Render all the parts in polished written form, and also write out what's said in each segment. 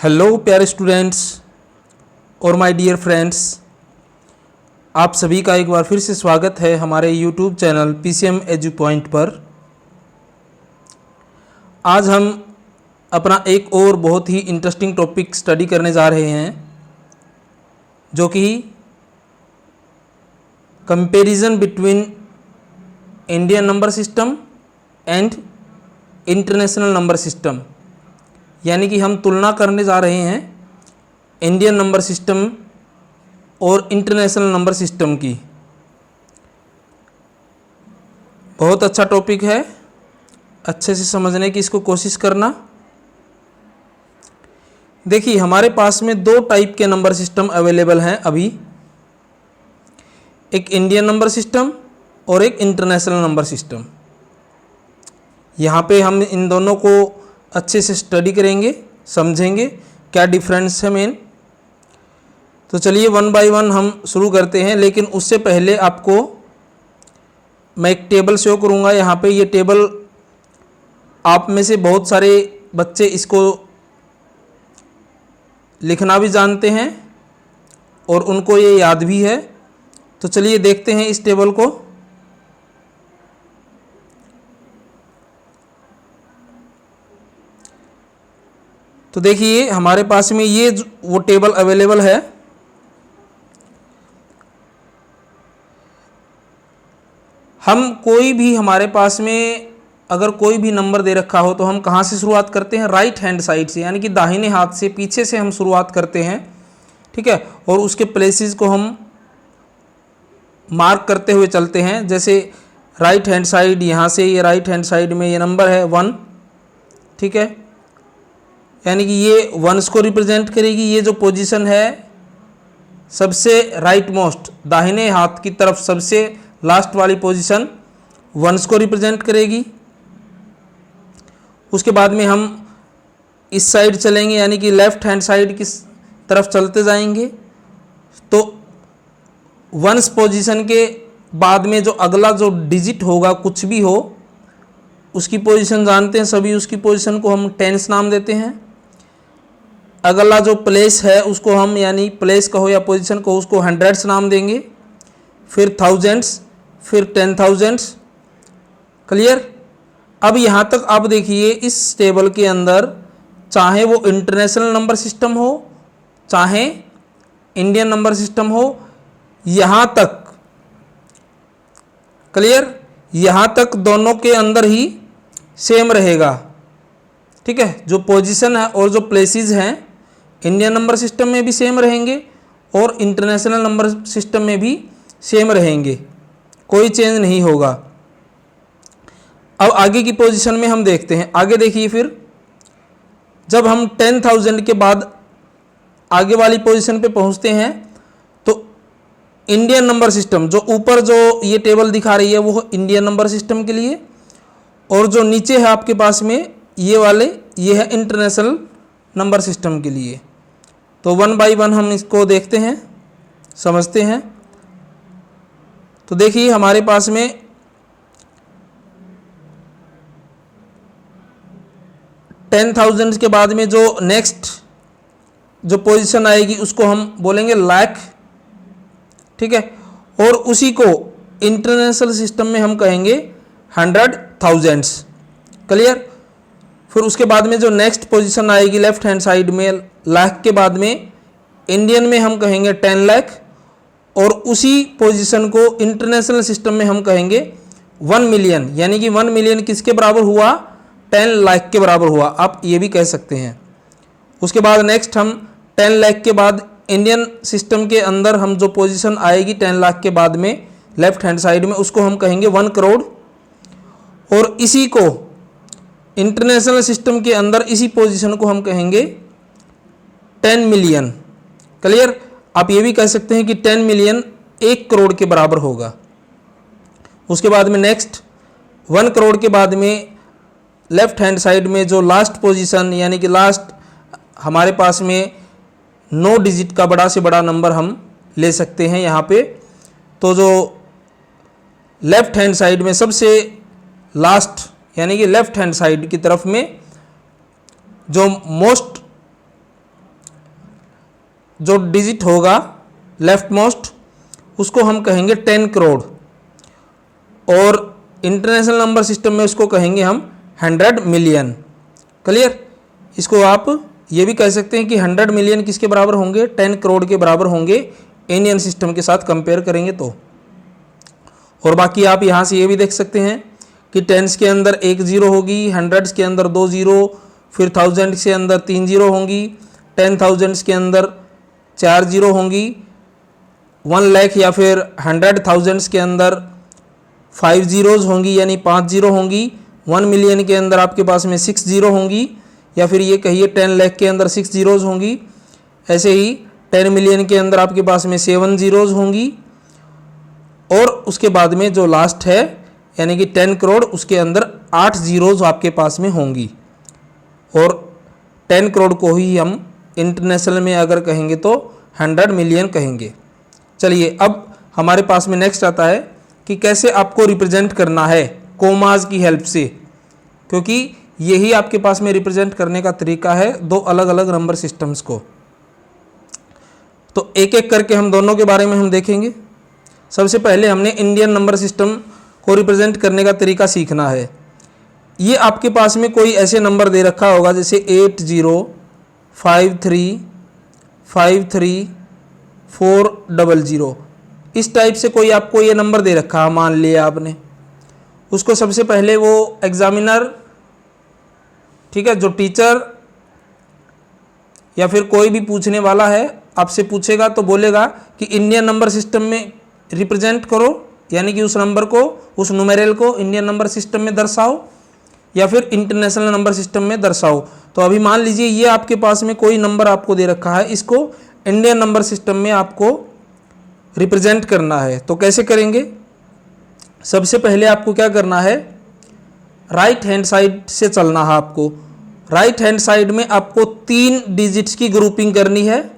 Hello प्यारे students और my dear friends, आप सभी का एक बार फिर से स्वागत है हमारे YouTube channel PCM edu point पर। आज हम अपना एक और बहुत ही इंटरेस्टिंग टॉपिक स्टडी करने जा रहे हैं, जो कि comparison between Indian number system and international number system. यानी कि हम तुलना करने जा रहे हैं इंडियन नंबर सिस्टम और इंटरनेशनल नंबर सिस्टम की। बहुत अच्छा टॉपिक है, अच्छे से समझने की इसको कोशिश करना। देखिए, हमारे पास में दो टाइप के नंबर सिस्टम अवेलेबल हैं अभी, एक इंडियन नंबर सिस्टम और एक इंटरनेशनल नंबर सिस्टम। यहाँ पे हम इन दोनों को अच्छे से स्टडी करेंगे, समझेंगे क्या डिफरेंस है मेन। तो चलिए वन बाय वन हम शुरू करते हैं, लेकिन उससे पहले आपको मैं एक टेबल शो करूँगा। यहाँ पे ये टेबल आप में से बहुत सारे बच्चे इसको लिखना भी जानते हैं और उनको ये याद भी है। तो चलिए देखते हैं इस टेबल को। तो देखिए, हमारे पास में ये वो टेबल अवेलेबल है। हम कोई भी हमारे पास में अगर कोई भी नंबर दे रखा हो तो हम कहाँ से शुरुआत करते हैं? राइट हैंड साइड से, यानी कि दाहिने हाथ से, पीछे से हम शुरुआत करते हैं। ठीक है, और उसके प्लेसेस को हम मार्क करते हुए चलते हैं। जैसे राइट हैंड साइड, यहाँ से ये राइट हैंड साइड में ये नंबर है 1। ठीक है, यानी कि ये वंस को रिप्रेजेंट करेगी। ये जो पोजीशन है सबसे राइट मोस्ट, दाहिने हाथ की तरफ सबसे लास्ट वाली पोजीशन वंस को रिप्रेजेंट करेगी। उसके बाद में हम इस साइड चलेंगे, यानी कि लेफ्ट हैंड साइड की तरफ चलते जाएंगे। तो वंस पोजीशन के बाद में जो अगला जो डिजिट होगा, कुछ भी हो, उसकी पोजीशन जानते हैं सभी। उसकी पोजीशन को हम टेंस नाम देते हैं। अगला जो प्लेस है उसको हम, यानी प्लेस कहो या पोजीशन को, उसको हंड्रेड्स नाम देंगे, फिर थाउजेंड्स, फिर 10,000। क्लियर? अब यहाँ तक आप देखिए, इस टेबल के अंदर चाहे वो इंटरनेशनल नंबर सिस्टम हो चाहे इंडियन नंबर सिस्टम हो, यहाँ तक क्लियर, यहाँ तक दोनों के अंदर ही सेम रहेगा। ठीक है, जो पोजीशन है और जो प्लेसेस हैं इंडियन नंबर सिस्टम में भी सेम रहेंगे और इंटरनेशनल नंबर सिस्टम में भी सेम रहेंगे, कोई चेंज नहीं होगा। अब आगे की पोजीशन में हम देखते हैं। आगे देखिए, फिर जब हम 10,000 के बाद आगे वाली पोजीशन पे पहुंचते हैं तो इंडियन नंबर सिस्टम, जो ऊपर जो ये टेबल दिखा रही है वो इंडियन नंबर सिस्टम के लिए, और जो नीचे है आपके पास में ये वाले, ये है इंटरनेशनल नंबर सिस्टम के लिए। तो वन बाय वन हम इसको देखते हैं, समझते हैं। तो देखिए, हमारे पास में 10,000 के बाद में जो नेक्स्ट जो पोजीशन आएगी उसको हम बोलेंगे लाख। ठीक है, और उसी को इंटरनेशनल सिस्टम में हम कहेंगे 100,000। क्लियर? फिर उसके बाद में जो नेक्स्ट पोजीशन आएगी लेफ्ट हैंड साइड में लाख के बाद में, इंडियन में हम कहेंगे 10 लाख, और उसी पोजीशन को इंटरनेशनल सिस्टम में हम कहेंगे 1 मिलियन। यानी कि 1 मिलियन किसके बराबर हुआ? 10 लाख के बराबर हुआ, आप ये भी कह सकते हैं। उसके बाद नेक्स्ट हम 10 लाख के बाद इंडियन सिस्टम के अंदर हम जो पोजीशन आएगी 10 लाख के बाद में लेफ्ट हैंड साइड में, उसको हम कहेंगे 1 करोड़, और इसी को इंटरनेशनल सिस्टम के अंदर इसी पोजीशन को हम कहेंगे 10 मिलियन। क्लियर? आप ये भी कह सकते हैं कि 10 मिलियन 1 करोड़ के बराबर होगा। उसके बाद में नेक्स्ट 1 करोड़ के बाद में लेफ्ट हैंड साइड में जो लास्ट पोजीशन, यानी कि लास्ट हमारे पास में 9 डिजिट का बड़ा से बड़ा नंबर हम ले सकते हैं यहाँ पे। तो जो लेफ्ट हैंड साइड में सबसे लास्ट, यानी कि लेफ्ट हैंड साइड की तरफ में जो मोस्ट जो डिजिट होगा लेफ्ट मोस्ट उसको हम कहेंगे 10 करोड़, और इंटरनेशनल नंबर सिस्टम में उसको कहेंगे हम 100 मिलियन। क्लियर? इसको आप ये भी कह सकते हैं कि 100 मिलियन किसके बराबर होंगे? 10 करोड़ के बराबर होंगे इंडियन सिस्टम के साथ कंपेयर करेंगे तो। और बाकी आप यहाँ से ये भी देख सकते हैं कि टेंस के अंदर 1 जीरो होगी, हंड्रेड्स के अंदर 2 जीरो, फिर थाउजेंड्स के अंदर 3 जीरो होंगी, 10,000 के अंदर 4 जीरो होंगी, 1 लाख या फिर 100,000 के अंदर 5 जीरोज़ होंगी यानी 5 जीरो होंगी, 1 मिलियन के अंदर आपके पास में 6 जीरो होंगी, या फिर ये कहिए 10 लाख के अंदर 6 जीरोज़ होंगी। ऐसे ही 10 मिलियन के अंदर आपके पास में 7 जीरोज़ होंगी, और उसके बाद में जो लास्ट है यानी कि 10 करोड़ उसके अंदर 8 जीरोज़ आपके पास में होंगी। और 10 करोड़ को ही हम इंटरनेशनल में अगर कहेंगे तो 100 मिलियन कहेंगे। चलिए अब हमारे पास में नेक्स्ट आता है कि कैसे आपको रिप्रेजेंट करना है कोमाज की हेल्प से, क्योंकि यही आपके पास में रिप्रेजेंट करने का तरीका है दो अलग अलग नंबर सिस्टम्स को। तो एक एक करके हम दोनों के बारे में हम देखेंगे। सबसे पहले हमने इंडियन नंबर सिस्टम को रिप्रेजेंट करने का तरीका सीखना है। ये आपके पास में कोई ऐसे नंबर दे रखा होगा जैसे 805353 400, इस टाइप से कोई आपको ये नंबर दे रखा है, मान लिया आपने। उसको सबसे पहले वो एग्जामिनर, ठीक है, जो टीचर या फिर कोई भी पूछने वाला है आपसे पूछेगा तो बोलेगा कि इंडियन नंबर सिस्टम में रिप्रेजेंट करो, यानी कि उस नंबर को, उस न्यूमेरल को इंडियन नंबर सिस्टम में दर्शाओ या फिर इंटरनेशनल नंबर सिस्टम में दर्शाओ। तो अभी मान लीजिए ये आपके पास में कोई नंबर आपको दे रखा है, इसको इंडियन नंबर सिस्टम में आपको रिप्रेजेंट करना है। तो कैसे करेंगे? सबसे पहले आपको क्या करना है, राइट हैंड साइड से चलना है आपको। राइट हैंड साइड में आपको 3 डिजिट्स की ग्रुपिंग करनी है,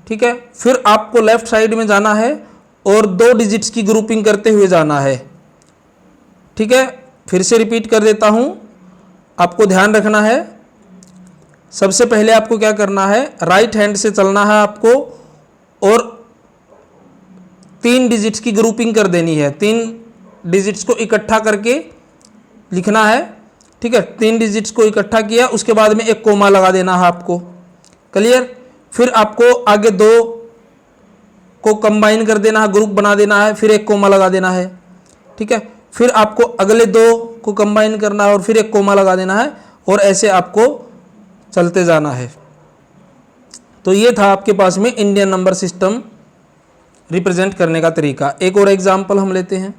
ठीक है। फिर आपको लेफ्ट साइड में जाना है और 2 डिजिट्स की ग्रुपिंग करते हुए जाना है, ठीक है। फिर से रिपीट कर देता हूं, आपको ध्यान रखना है। सबसे पहले आपको क्या करना है, राइट हैंड से चलना है आपको और 3 डिजिट्स की ग्रुपिंग कर देनी है। 3 डिजिट्स को इकट्ठा करके लिखना है, ठीक है। 3 डिजिट्स को इकट्ठा किया, उसके बाद में एक कोमा लगा देना है आपको। क्लियर? फिर आपको आगे 2 को कंबाइन कर देना है, ग्रुप बना देना है, फिर एक कोमा लगा देना है, ठीक है। फिर आपको अगले 2 को कंबाइन करना है और फिर एक कोमा लगा देना है, और ऐसे आपको चलते जाना है। तो ये था आपके पास में इंडियन नंबर सिस्टम रिप्रेजेंट करने का तरीका। एक और एग्जाम्पल हम लेते हैं।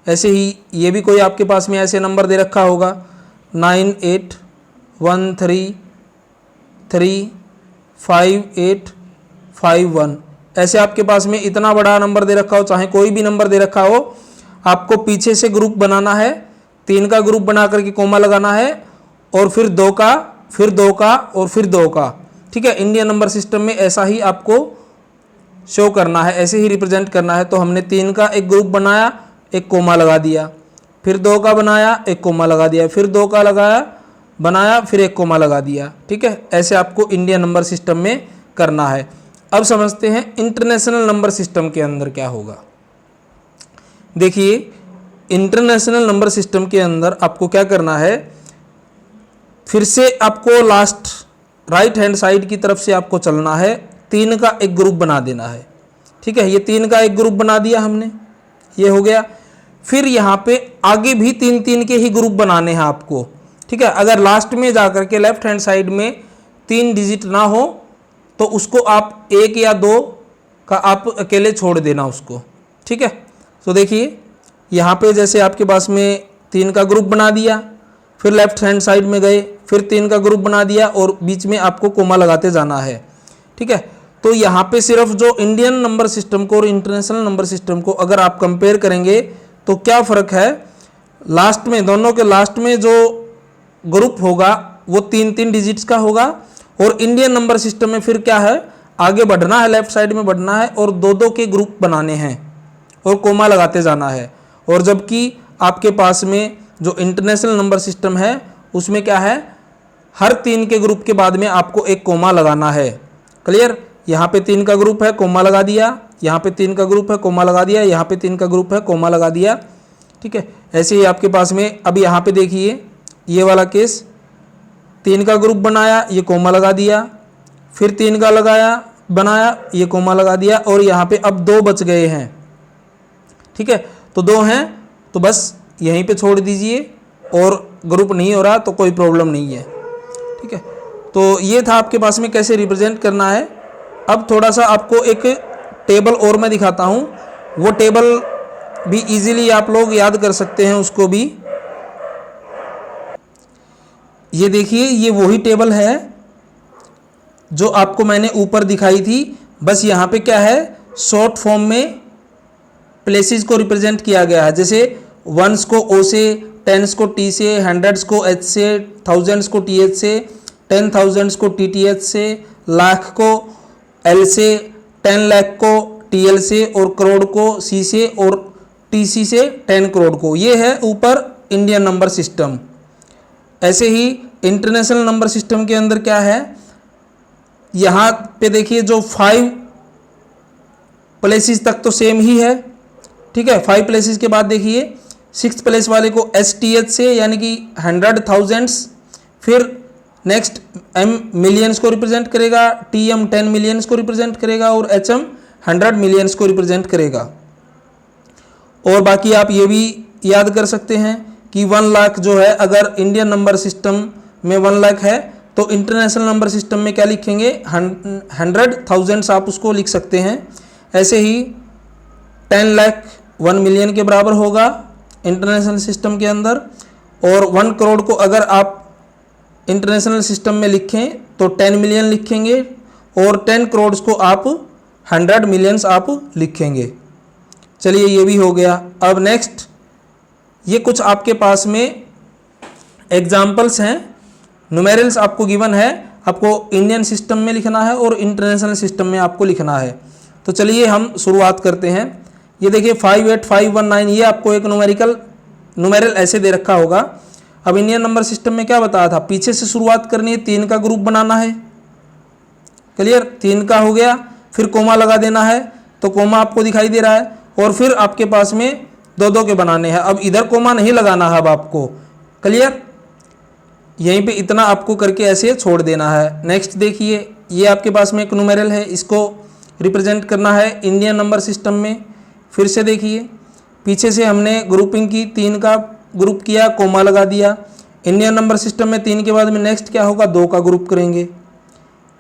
ऐसे ही ये भी कोई आपके पास में ऐसे नंबर दे रखा होगा 9813358551। ऐसे आपके पास में इतना बड़ा नंबर दे रखा हो, चाहे कोई भी नंबर दे रखा हो, आपको पीछे से ग्रुप बनाना है, 3 का ग्रुप बना करके कोमा लगाना है, और फिर 2 का, फिर 2 का और फिर 2 का, ठीक है। इंडियन नंबर सिस्टम में ऐसा ही आपको शो करना है, ऐसे ही रिप्रेजेंट करना है। तो हमने 3 का एक ग्रुप बनाया, एक कोमा लगा दिया, फिर 2 का बनाया, एक कोमा लगा दिया, फिर 2 का लगाया बनाया, फिर एक कोमा लगा दिया, ठीक है। ऐसे आपको इंडियन नंबर सिस्टम में करना है। अब समझते हैं इंटरनेशनल नंबर सिस्टम के अंदर क्या होगा। देखिए, इंटरनेशनल नंबर सिस्टम के अंदर आपको क्या करना है, फिर से आपको लास्ट राइट हैंड साइड की तरफ से आपको चलना है, 3 का एक ग्रुप बना देना है, ठीक है। ये 3 का एक ग्रुप बना दिया हमने, ये हो गया। फिर यहाँ पे आगे भी 3 के ही ग्रुप बनाने हैं आपको, ठीक है। अगर लास्ट में जाकर के लेफ्ट हैंड साइड में 3 डिजिट ना हो तो उसको आप 1 या 2 का आप अकेले छोड़ देना उसको, ठीक है। तो देखिए यहाँ पे जैसे आपके पास में 3 का ग्रुप बना दिया, फिर लेफ्ट हैंड साइड में गए, फिर 3 का ग्रुप बना दिया और बीच में आपको कोमा लगाते जाना है, ठीक है। तो यहाँ पे सिर्फ जो इंडियन नंबर सिस्टम को और इंटरनेशनल नंबर सिस्टम को अगर आप कंपेयर करेंगे तो क्या फ़र्क है, लास्ट में, दोनों के लास्ट में जो ग्रुप होगा वो 3 डिजिट्स का होगा, और इंडियन नंबर सिस्टम में फिर क्या है, आगे बढ़ना है, लेफ्ट साइड में बढ़ना है और 2 के ग्रुप बनाने हैं और कोमा लगाते जाना है। और जबकि आपके पास में जो इंटरनेशनल नंबर सिस्टम है उसमें क्या है, हर 3 के ग्रुप के बाद में आपको एक कोमा लगाना है। क्लियर? यहाँ पे 3 का ग्रुप है, कोमा लगा दिया, यहाँ पे 3 का ग्रुप है, कोमा लगा दिया, यहाँ पे 3 का ग्रुप है, कोमा लगा दिया। ठीक है, ऐसे ही आपके पास में अब यहाँ पे देखिए ये वाला केस, 3 का ग्रुप बनाया, ये कोमा लगा दिया, फिर 3 का लगाया बनाया, ये कोमा लगा दिया, और यहाँ पे अब 2 बच गए हैं। ठीक है, तो 2 हैं तो बस यहीं पे छोड़ दीजिए, और ग्रुप नहीं हो रहा तो कोई प्रॉब्लम नहीं है। ठीक है, तो ये था आपके पास में कैसे रिप्रेजेंट करना है। अब थोड़ा सा आपको एक टेबल और मैं दिखाता हूँ, वो टेबल भी इजीली आप लोग याद कर सकते हैं उसको भी। ये देखिए, ये वही टेबल है जो आपको मैंने ऊपर दिखाई थी, बस यहाँ पे क्या है, शॉर्ट फॉर्म में प्लेसेस को रिप्रेजेंट किया गया है। जैसे वंस को ओ से, टेंस को टी से, हंड्रेड्स को एच से, थाउजेंड्स को टी एच से, 10,000 को टी टी एच से, लाख को एल से, 10 लाख को टी एल से, और करोड़ को सी से, और टी सी से 10 करोड़ को। ये है ऊपर इंडियन नंबर सिस्टम। ऐसे ही इंटरनेशनल नंबर सिस्टम के अंदर क्या है, यहाँ पे देखिए जो 5 प्लेसेस तक तो सेम ही है। ठीक है, 5 प्लेसेस के बाद देखिए 6th प्लेस वाले को एस टी एच से, यानी कि 100,000, फिर नेक्स्ट एम मिलियंस को रिप्रेजेंट करेगा, टी एम 10 मिलियंस को रिप्रेजेंट करेगा, और एच एम 100 मिलियंस को रिप्रेजेंट करेगा। और बाकी आप ये भी याद कर सकते हैं कि 1 लाख जो है, अगर इंडियन नंबर सिस्टम में 1 लाख है तो इंटरनेशनल नंबर सिस्टम में क्या लिखेंगे, 100,000 आप उसको लिख सकते हैं। ऐसे ही 10 लाख 1 मिलियन के बराबर होगा इंटरनेशनल सिस्टम के अंदर, और 1 करोड़ को अगर आप इंटरनेशनल सिस्टम में लिखें तो 10 मिलियन लिखेंगे, और 10 करोड़ को आप 100 मिलियंस आप लिखेंगे। चलिए, ये भी हो गया। अब नेक्स्ट, ये कुछ आपके पास में एग्जाम्पल्स हैं, न्यूमेरल्स आपको गिवन है, आपको इंडियन सिस्टम में लिखना है और इंटरनेशनल सिस्टम में आपको लिखना है। तो चलिए हम शुरुआत करते हैं। ये देखिए 58519, ये आपको एक न्यूमेरल ऐसे दे रखा होगा। अब इंडियन नंबर सिस्टम में क्या बताया था, पीछे से शुरुआत करनी है, 3 का ग्रुप बनाना है। क्लियर, 3 का हो गया, फिर कोमा लगा देना है, तो कोमा आपको दिखाई दे रहा है, और फिर आपके पास में 2-2 के बनाने हैं। अब इधर कोमा नहीं लगाना है अब आपको। क्लियर, यहीं पे इतना आपको करके ऐसे छोड़ देना है। नेक्स्ट देखिए, ये आपके पास में एक न्यूमेरल है, इसको रिप्रेजेंट करना है इंडियन नंबर सिस्टम में। फिर से देखिए, पीछे से हमने ग्रुपिंग की, 3 का ग्रुप किया, कोमा लगा दिया। इंडियन नंबर सिस्टम में 3 के बाद में नेक्स्ट क्या होगा, 2 का ग्रुप करेंगे,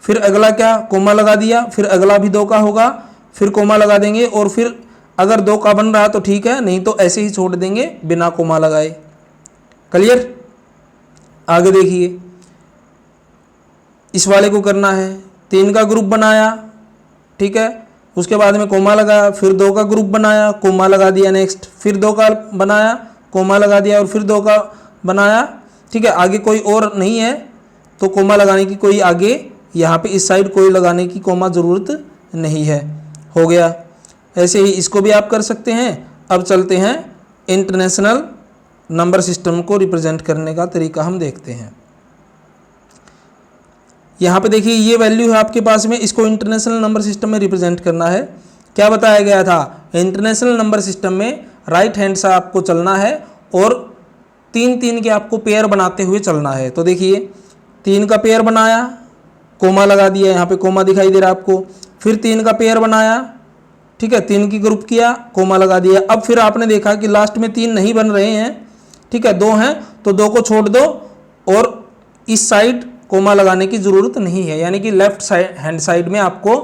फिर अगला क्या, कोमा लगा दिया, फिर अगला भी 2 का होगा, फिर कोमा लगा देंगे, और फिर अगर 2 का बन रहा तो ठीक है, नहीं तो ऐसे ही छोड़ देंगे बिना कोमा लगाए। क्लियर, आगे देखिए, इस वाले को करना है, 3 का ग्रुप बनाया, ठीक है, उसके बाद में कोमा लगाया, फिर 2 का ग्रुप बनाया, कोमा लगा दिया, नेक्स्ट फिर 2 का बनाया, कोमा लगा दिया, और फिर 2 का बनाया। ठीक है, आगे कोई और नहीं है तो कोमा लगाने की कोई आगे यहाँ पे इस साइड कोई लगाने की कोमा ज़रूरत नहीं है। हो गया, ऐसे ही इसको भी आप कर सकते हैं। अब चलते हैं इंटरनेशनल नंबर सिस्टम को रिप्रेजेंट करने का तरीका हम देखते हैं। यहाँ पे देखिए, ये वैल्यू है आपके पास में, इसको इंटरनेशनल नंबर सिस्टम में रिप्रेजेंट करना है। क्या बताया गया था, इंटरनेशनल नंबर सिस्टम में राइट हैंड से आपको चलना है, और 3-3 के आपको पेयर बनाते हुए चलना है। तो देखिए, 3 का पेयर बनाया, कोमा लगा दिया, यहाँ पे कोमा दिखाई दे रहा है आपको, फिर 3 का पेयर बनाया, ठीक है, 3 की ग्रुप किया, कोमा लगा दिया। अब फिर आपने देखा कि लास्ट में 3 नहीं बन रहे हैं, ठीक है, 2 हैं, तो 2 को छोड़ दो, और इस साइड कोमा लगाने की ज़रूरत नहीं है, यानी कि लेफ्ट हैंड साइड में आपको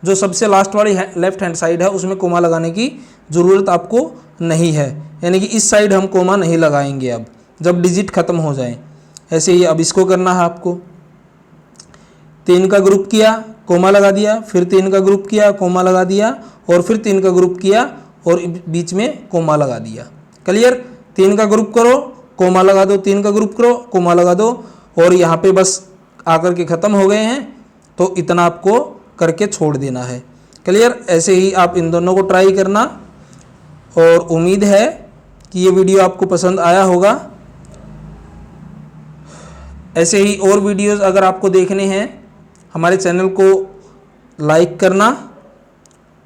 जो सबसे लास्ट वाली लेफ्ट हैंड साइड है उसमें कोमा लगाने की ज़रूरत आपको नहीं है, यानी कि इस साइड हम कोमा नहीं लगाएंगे अब जब डिजिट ख़त्म हो जाए। ऐसे ही अब इसको करना है आपको, 3 का ग्रुप किया, कोमा लगा दिया, फिर 3 का ग्रुप किया, कोमा लगा दिया, और फिर 3 का ग्रुप किया और बीच में कोमा लगा दिया। क्लियर, 3 का ग्रुप करो, कोमा लगा दो, 3 का ग्रुप करो, कोमा लगा दो, और यहाँ पे बस आकर के ख़त्म हो गए हैं, तो इतना आपको करके छोड़ देना है। क्लियर, ऐसे ही आप इन दोनों को ट्राई करना, और उम्मीद है कि ये वीडियो आपको पसंद आया होगा। ऐसे ही और वीडियोस अगर आपको देखने हैं, हमारे चैनल को लाइक करना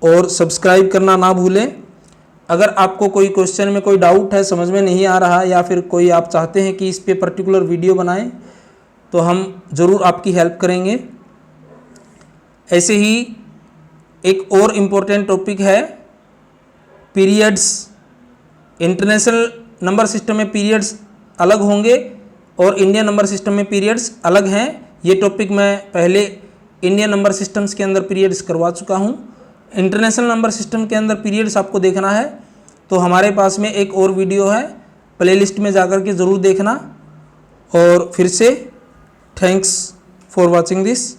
और सब्सक्राइब करना ना भूलें। अगर आपको कोई क्वेश्चन में कोई डाउट है, समझ में नहीं आ रहा, या फिर कोई आप चाहते हैं कि इस पे पर्टिकुलर वीडियो बनाएं, तो हम ज़रूर आपकी हेल्प करेंगे। ऐसे ही एक और इम्पोर्टेंट टॉपिक है पीरियड्स। इंटरनेशनल नंबर सिस्टम में पीरियड्स अलग होंगे और इंडियन नंबर सिस्टम में पीरियड्स अलग हैं। ये टॉपिक मैं पहले इंडियन नंबर सिस्टम्स के अंदर पीरियड्स करवा चुका हूँ। इंटरनेशनल नंबर सिस्टम के अंदर पीरियड्स आपको देखना है तो हमारे पास में एक और वीडियो है, प्लेलिस्ट में जाकर के ज़रूर देखना। और फिर से थैंक्स फॉर वॉचिंग दिस।